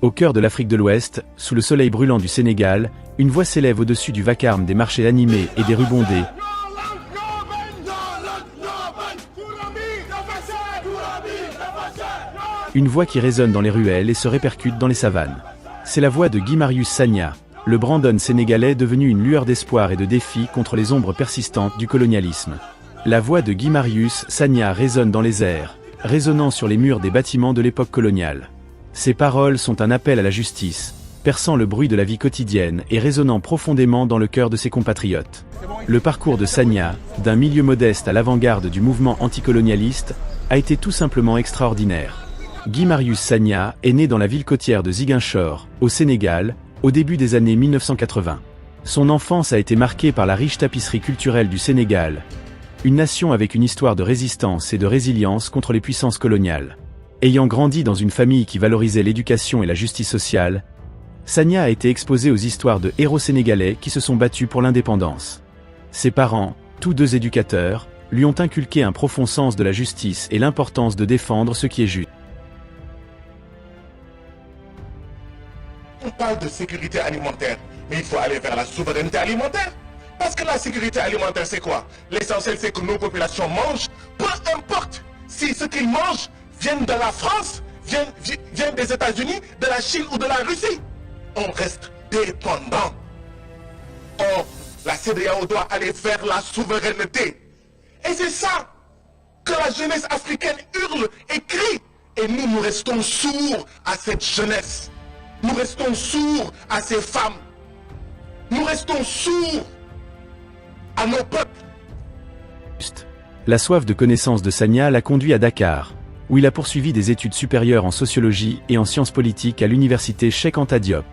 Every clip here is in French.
Au cœur de l'Afrique de l'Ouest, sous le soleil brûlant du Sénégal, une voix s'élève au-dessus du vacarme des marchés animés et des rues bondées. Une voix qui résonne dans les ruelles et se répercute dans les savanes. C'est la voix de Guy Marius Sagna, le Brandon sénégalais devenu une lueur d'espoir et de défi contre les ombres persistantes du colonialisme. La voix de Guy Marius Sagna résonne dans les airs, résonnant sur les murs des bâtiments de l'époque coloniale. Ses paroles sont un appel à la justice, perçant le bruit de la vie quotidienne et résonnant profondément dans le cœur de ses compatriotes. Le parcours de Sagna, d'un milieu modeste à l'avant-garde du mouvement anticolonialiste, a été tout simplement extraordinaire. Guy Marius Sagna est né dans la ville côtière de Ziguinchor, au Sénégal, au début des années 1980. Son enfance a été marquée par la riche tapisserie culturelle du Sénégal, une nation avec une histoire de résistance et de résilience contre les puissances coloniales. Ayant grandi dans une famille qui valorisait l'éducation et la justice sociale, Sagna a été exposé aux histoires de héros sénégalais qui se sont battus pour l'indépendance. Ses parents, tous deux éducateurs, lui ont inculqué un profond sens de la justice et l'importance de défendre ce qui est juste. On parle de sécurité alimentaire, mais il faut aller vers la souveraineté alimentaire. Parce que la sécurité alimentaire, c'est quoi? L'essentiel, c'est que nos populations mangent, peu importe si ce qu'ils mangent viennent de la France, viennent des États-Unis, de la Chine ou de la Russie. On reste dépendant. Or, la CEDEAO doit aller vers la souveraineté. Et c'est ça que la jeunesse africaine hurle et crie. Et nous restons sourds à cette jeunesse. Nous restons sourds à ces femmes. Nous restons sourds à nos peuples. La soif de connaissance de Sagna l'a conduit à Dakar, où il a poursuivi des études supérieures en sociologie et en sciences politiques à l'université Cheikh Anta Diop.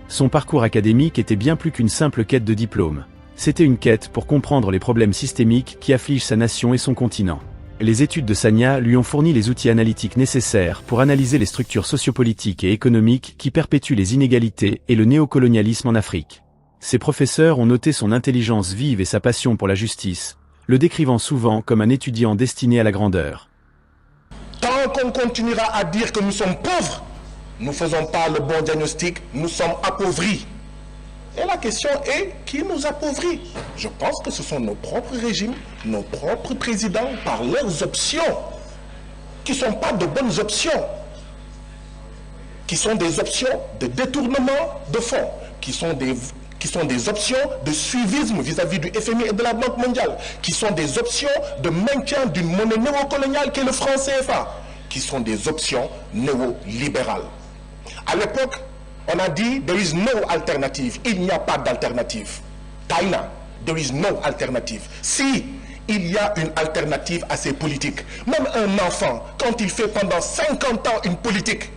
Son parcours académique était bien plus qu'une simple quête de diplôme. C'était une quête pour comprendre les problèmes systémiques qui affligent sa nation et son continent. Les études de Sagna lui ont fourni les outils analytiques nécessaires pour analyser les structures sociopolitiques et économiques qui perpétuent les inégalités et le néocolonialisme en Afrique. Ses professeurs ont noté son intelligence vive et sa passion pour la justice, le décrivant souvent comme un étudiant destiné à la grandeur. Tant qu'on continuera à dire que nous sommes pauvres, nous ne faisons pas le bon diagnostic, nous sommes appauvris. Et la question est, qui nous appauvrit? Je pense que ce sont nos propres régimes, nos propres présidents, par leurs options, qui ne sont pas de bonnes options, qui sont des options de détournement de fonds, qui sont des options de suivisme vis-à-vis du FMI et de la Banque mondiale, qui sont des options de maintien d'une monnaie néocoloniale qui est le franc CFA, qui sont des options néolibérales. À l'époque, on a dit, there is no alternative. Il n'y a pas d'alternative. Taïna, there is no alternative. Si il y a une alternative à ces politiques, même un enfant, quand il fait pendant 50 ans une politique,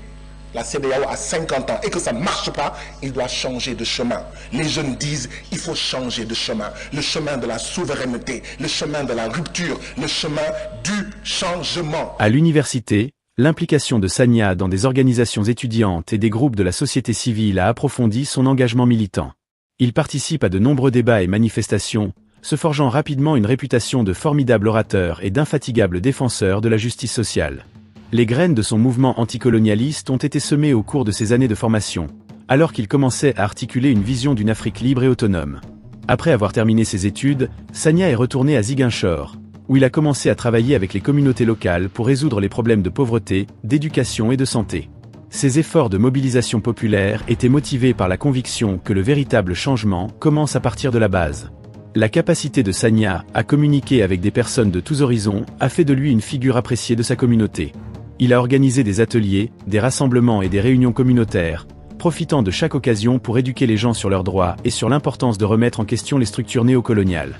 la CEDEAO a 50 ans et que ça ne marche pas, il doit changer de chemin. Les jeunes disent, il faut changer de chemin. Le chemin de la souveraineté, le chemin de la rupture, le chemin du changement. À l'université, l'implication de Sagna dans des organisations étudiantes et des groupes de la société civile a approfondi son engagement militant. Il participe à de nombreux débats et manifestations, se forgeant rapidement une réputation de formidable orateur et d'infatigable défenseur de la justice sociale. Les graines de son mouvement anticolonialiste ont été semées au cours de ses années de formation, alors qu'il commençait à articuler une vision d'une Afrique libre et autonome. Après avoir terminé ses études, Sagna est retourné à Ziguinchor, où il a commencé à travailler avec les communautés locales pour résoudre les problèmes de pauvreté, d'éducation et de santé. Ses efforts de mobilisation populaire étaient motivés par la conviction que le véritable changement commence à partir de la base. La capacité de Sagna à communiquer avec des personnes de tous horizons a fait de lui une figure appréciée de sa communauté. Il a organisé des ateliers, des rassemblements et des réunions communautaires, profitant de chaque occasion pour éduquer les gens sur leurs droits et sur l'importance de remettre en question les structures néocoloniales.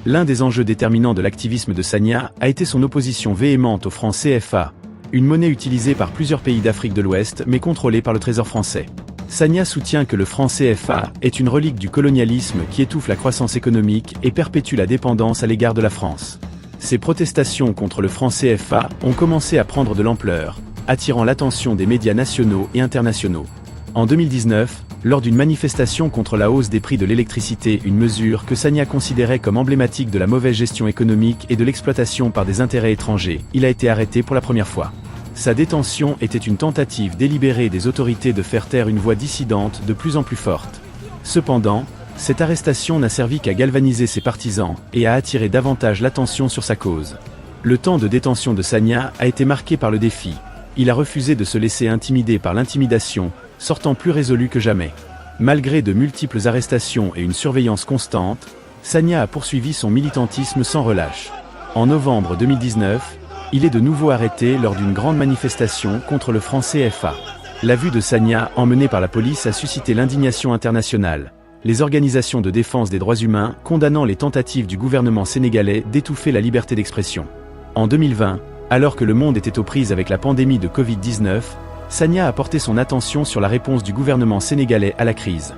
L'un des enjeux déterminants de l'activisme de Sagna a été son opposition véhémente au franc CFA, une monnaie utilisée par plusieurs pays d'Afrique de l'Ouest mais contrôlée par le Trésor français. Sagna soutient que le franc CFA est une relique du colonialisme qui étouffe la croissance économique et perpétue la dépendance à l'égard de la France. Ces protestations contre le franc CFA ont commencé à prendre de l'ampleur, attirant l'attention des médias nationaux et internationaux. En 2019, lors d'une manifestation contre la hausse des prix de l'électricité, une mesure que Sagna considérait comme emblématique de la mauvaise gestion économique et de l'exploitation par des intérêts étrangers, il a été arrêté pour la première fois. Sa détention était une tentative délibérée des autorités de faire taire une voix dissidente de plus en plus forte. Cependant, cette arrestation n'a servi qu'à galvaniser ses partisans et à attirer davantage l'attention sur sa cause. Le temps de détention de Sagna a été marqué par le défi. Il a refusé de se laisser intimider par l'intimidation, sortant plus résolu que jamais. Malgré de multiples arrestations et une surveillance constante, Sagna a poursuivi son militantisme sans relâche. En novembre 2019, il est de nouveau arrêté lors d'une grande manifestation contre le franc CFA. La vue de Sagna, emmenée par la police, a suscité l'indignation internationale. Les organisations de défense des droits humains condamnant les tentatives du gouvernement sénégalais d'étouffer la liberté d'expression. En 2020, alors que le monde était aux prises avec la pandémie de Covid-19, Sagna a porté son attention sur la réponse du gouvernement sénégalais à la crise.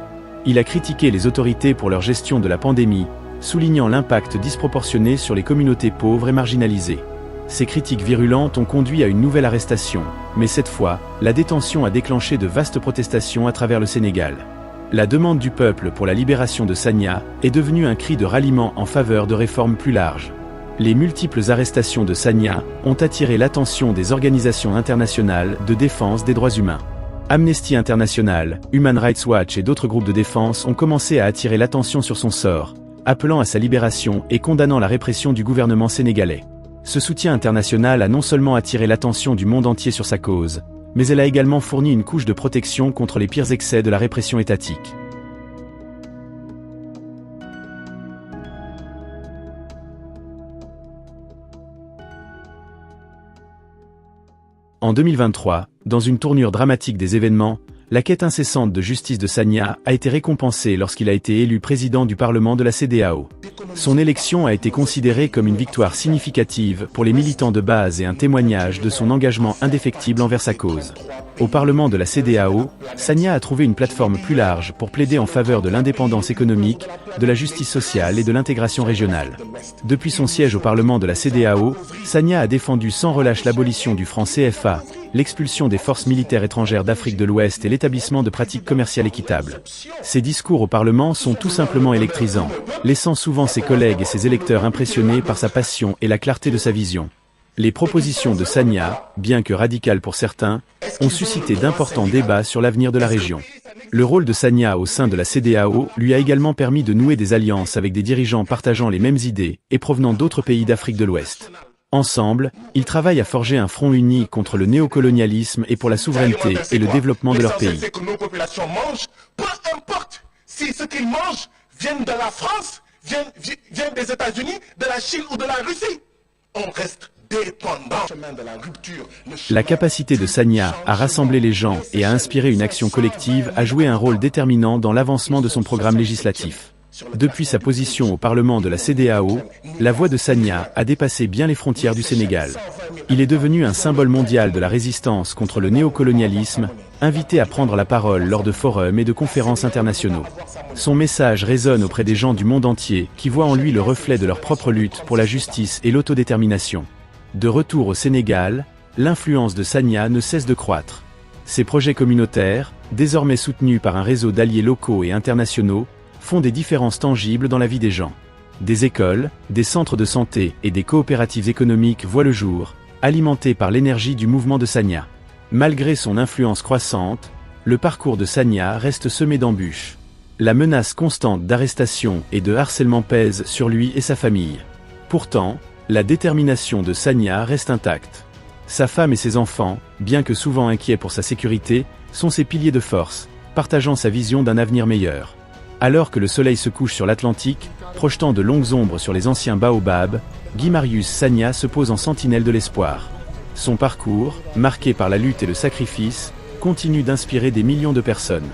Il a critiqué les autorités pour leur gestion de la pandémie, soulignant l'impact disproportionné sur les communautés pauvres et marginalisées. Ces critiques virulentes ont conduit à une nouvelle arrestation, mais cette fois, la détention a déclenché de vastes protestations à travers le Sénégal. La demande du peuple pour la libération de Sagna est devenue un cri de ralliement en faveur de réformes plus larges. Les multiples arrestations de Sagna ont attiré l'attention des organisations internationales de défense des droits humains. Amnesty International, Human Rights Watch et d'autres groupes de défense ont commencé à attirer l'attention sur son sort, appelant à sa libération et condamnant la répression du gouvernement sénégalais. Ce soutien international a non seulement attiré l'attention du monde entier sur sa cause, mais elle a également fourni une couche de protection contre les pires excès de la répression étatique. En 2023, dans une tournure dramatique des événements, la quête incessante de justice de Sagna a été récompensée lorsqu'il a été élu président du Parlement de la CEDEAO. Son élection a été considérée comme une victoire significative pour les militants de base et un témoignage de son engagement indéfectible envers sa cause. Au Parlement de la CEDEAO, Sagna a trouvé une plateforme plus large pour plaider en faveur de l'indépendance économique, de la justice sociale et de l'intégration régionale. Depuis son siège au Parlement de la CEDEAO, Sagna a défendu sans relâche l'abolition du franc CFA, l'expulsion des forces militaires étrangères d'Afrique de l'Ouest et l'établissement de pratiques commerciales équitables. Ses discours au Parlement sont tout simplement électrisants, laissant souvent ses collègues et ses électeurs impressionnés par sa passion et la clarté de sa vision. Les propositions de Sagna, bien que radicales pour certains, ont suscité d'importants débats sur l'avenir de la région. Le rôle de Sagna au sein de la CEDEAO lui a également permis de nouer des alliances avec des dirigeants partageant les mêmes idées et provenant d'autres pays d'Afrique de l'Ouest. Ensemble, ils travaillent à forger un front uni contre le néocolonialisme et pour la souveraineté et le développement de leur pays. Que nos populations mangent, peu importe si ce qu'ils mangent viennent de la France, viennent des États-Unis, de la Chine ou de la Russie. On reste dépendant. La capacité de Sagna à rassembler les gens et à inspirer une action collective a joué un rôle déterminant dans l'avancement de son programme législatif. Depuis sa position au Parlement de la CEDEAO, la voix de Sagna a dépassé bien les frontières du Sénégal. Il est devenu un symbole mondial de la résistance contre le néocolonialisme, invité à prendre la parole lors de forums et de conférences internationaux. Son message résonne auprès des gens du monde entier qui voient en lui le reflet de leur propre lutte pour la justice et l'autodétermination. De retour au Sénégal, l'influence de Sagna ne cesse de croître. Ses projets communautaires, désormais soutenus par un réseau d'alliés locaux et internationaux, font des différences tangibles dans la vie des gens. Des écoles, des centres de santé et des coopératives économiques voient le jour, alimentés par l'énergie du mouvement de Sagna. Malgré son influence croissante, le parcours de Sagna reste semé d'embûches. La menace constante d'arrestation et de harcèlement pèse sur lui et sa famille. Pourtant, la détermination de Sagna reste intacte. Sa femme et ses enfants, bien que souvent inquiets pour sa sécurité, sont ses piliers de force, partageant sa vision d'un avenir meilleur. Alors que le soleil se couche sur l'Atlantique, projetant de longues ombres sur les anciens baobabs, Guy Marius Sagna se pose en sentinelle de l'espoir. Son parcours, marqué par la lutte et le sacrifice, continue d'inspirer des millions de personnes.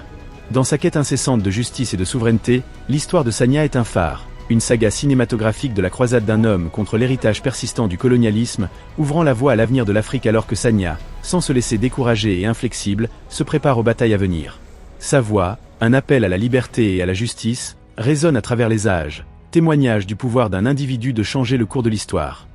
Dans sa quête incessante de justice et de souveraineté, l'histoire de Sagna est un phare, une saga cinématographique de la croisade d'un homme contre l'héritage persistant du colonialisme, ouvrant la voie à l'avenir de l'Afrique alors que Sagna, sans se laisser décourager et inflexible, se prépare aux batailles à venir. Sa voix, un appel à la liberté et à la justice, résonne à travers les âges, témoignage du pouvoir d'un individu de changer le cours de l'histoire.